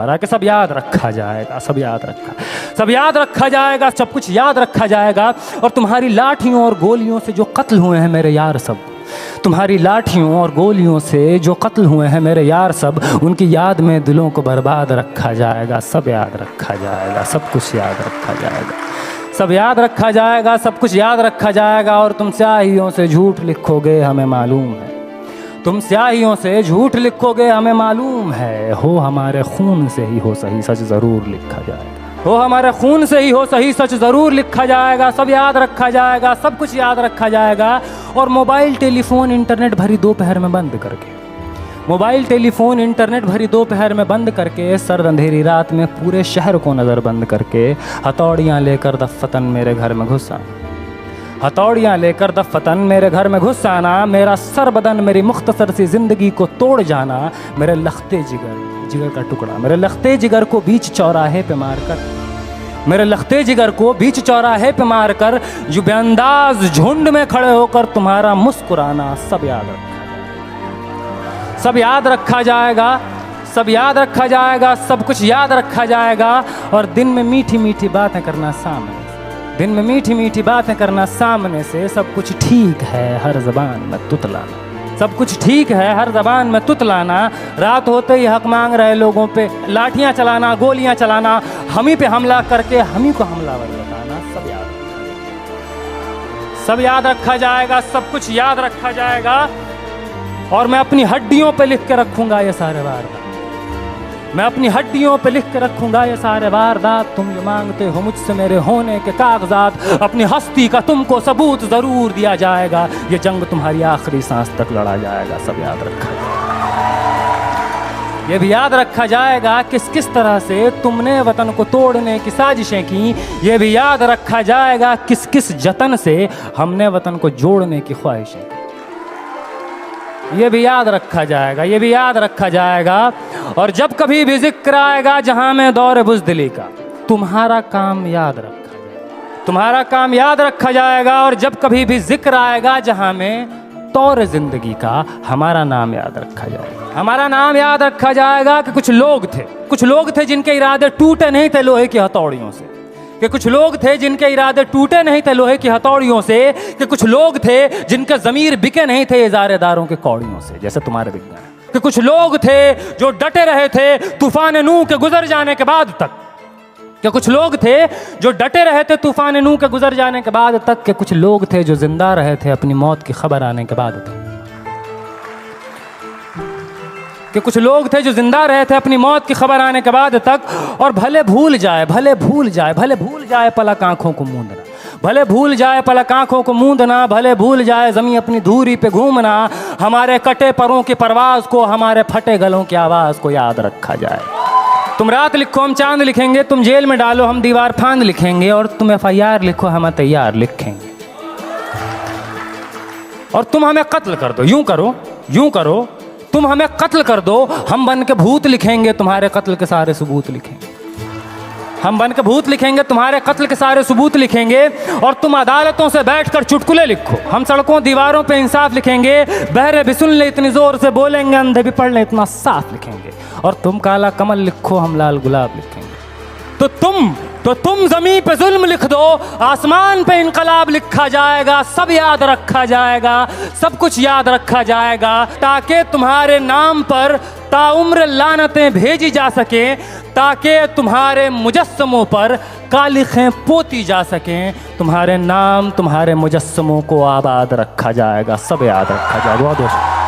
कि सब याद रखा जाएगा, सब याद रखा जाएगा, सब कुछ याद रखा जाएगा। और तुम्हारी लाठियों और गोलियों से जो कत्ल हुए हैं मेरे यार सब, तुम्हारी लाठियों और गोलियों से जो कत्ल हुए हैं मेरे यार सब, उनकी याद में दिलों को बर्बाद रखा जाएगा। सब याद रखा जाएगा, सब कुछ याद रखा जाएगा, सब याद रखा जाएगा, सब कुछ याद रखा जाएगा। और तुम स्याहियों से झूठ लिखोगे हमें मालूम है, तुम स्याहियों से झूठ लिखोगे हमें मालूम है। हो हमारे खून से ही हो सही सच ज़रूर लिखा जाएगा, हो हमारे खून से ही हो सही सच ज़रूर लिखा जाएगा। सब याद रखा जाएगा, सब कुछ याद रखा जाएगा। और मोबाइल टेलीफोन इंटरनेट भरी दोपहर में बंद करके, मोबाइल टेलीफोन इंटरनेट भरी दोपहर में बंद करके, सर्द अंधेरी रात में पूरे शहर को नज़र बंद करके, हथौड़ियाँ लेकर दफ़्फ़तन मेरे घर में घुस आना, हथौड़ियाँ लेकर दफ़्फ़तन मेरे घर में घुस आना। मेरा सर बदन मेरी मुख्तसर सी ज़िंदगी को तोड़ जाना। मेरे लखते जिगर का टुकड़ा, मेरे लखते जिगर को बीच चौराहे पे मारकर, मेरे लखते जिगर को बीच चौराहे पे मारकर, जो बेअंदाज झुंड में खड़े होकर तुम्हारा मुस्कुराना, सब याद रखा, सब याद रखा जाएगा, सब याद रखा जाएगा, सब कुछ याद रखा जाएगा। और दिन में मीठी मीठी बातें करना सामने, दिन में मीठी मीठी बातें करना सामने से। सब कुछ ठीक है हर ज़बान में तुतलाना, सब कुछ ठीक है हर ज़बान में तुतलाना। रात होते ही हक मांग रहे लोगों पे लाठियां चलाना, गोलियां चलाना, हम ही पे हमला करके हम ही को हमलावर बताना। सब याद रखा जाएगा, सब कुछ याद रखा जाएगा। और मैं अपनी हड्डियों पे लिख के रखूंगा ये सारे वारदात, मैं अपनी हड्डियों पे लिख के रखूंगा ये सारे वारदात। तुम जो मांगते हो मुझसे मेरे होने के कागजात, अपनी हस्ती का तुमको सबूत ज़रूर दिया जाएगा। ये जंग तुम्हारी आखिरी सांस तक लड़ा जाएगा। सब याद रखा जाएगा, ये भी याद रखा जाएगा किस किस तरह से तुमने वतन को तोड़ने की साजिशें की। ये भी याद रखा जाएगा किस किस जतन से हमने वतन को जोड़ने की ख्वाहिशें की। ये भी याद रखा जाएगा, ये भी याद रखा जाएगा। और जब कभी भी जिक्र आएगा जहां में दौर बुज़दिली का, तुम्हारा काम याद रखा जाएगा, तुम्हारा काम याद रखा जाएगा। और जब कभी भी जिक्र आएगा जहां में तौर ज़िंदगी का, हमारा नाम याद रखा जाएगा, हमारा नाम याद रखा जाएगा। कि कुछ लोग थे जिनके इरादे टूटे नहीं थे लोहे की हथौड़ियों से, कि कुछ लोग थे जिनके इरादे टूटे नहीं थे लोहे की हथौड़ियों से, कि कुछ लोग थे जिनके ज़मीर बिके नहीं थे इज़ारेदारों के कौड़ियों से, जैसे तुम्हारे बिक गए। कि कुछ लोग थे जो डटे रहे थे तूफान नूह के गुजर जाने के बाद तक, कि कुछ लोग थे जो डटे रहे थे तूफान नूह के गुजर जाने के बाद तक, कि कुछ लोग थे जो जिंदा रहे थे अपनी मौत की खबर आने के बाद तक, कि कुछ लोग थे जो जिंदा रहे थे अपनी मौत की खबर आने के बाद तक। और भले भूल जाए पलक आंखों को मूंदना, भले भूल जाए पलक आंखों को मूंदना, भले भूल जाए ज़मीं अपनी धूरी पे घूमना। हमारे कटे परों की परवाज़ को, हमारे फटे गलों की आवाज़ को याद रखा जाए। तुम रात लिखो हम चांद लिखेंगे, तुम जेल में डालो हम दीवार फांद लिखेंगे, और तुम FIR लिखो हम तैयार लिखेंगे। और तुम हमें कत्ल कर दो, यूं करो तुम हमें कत्ल कर दो, हम बन के भूत लिखेंगे, तुम्हारे कत्ल के सारे सबूत लिखेंगे, हम बन के भूत लिखेंगे, तुम्हारे कत्ल के सारे सबूत लिखेंगे। और तुम अदालतों से बैठकर चुटकुले लिखो, हम सड़कों दीवारों पे इंसाफ लिखेंगे। बहरे भी सुन ले इतनी जोर से बोलेंगे, अंधे भी पढ़ ले इतना साफ लिखेंगे। और तुम काला कमल लिखो हम लाल गुलाब लिखेंगे। तो तुम ज़मीं पे जुल्म लिख दो, आसमान पे इनकलाब लिखा जाएगा। सब याद रखा जाएगा, सब कुछ याद रखा जाएगा, ताकि तुम्हारे नाम पर ताउम्र लानतें भेजी जा सकें, ताकि तुम्हारे मुजस्समों पर कालिखें पोती जा सकें। तुम्हारे नाम, तुम्हारे मुजस्समों को आबाद रखा जाएगा, सब याद रखा जाएगा।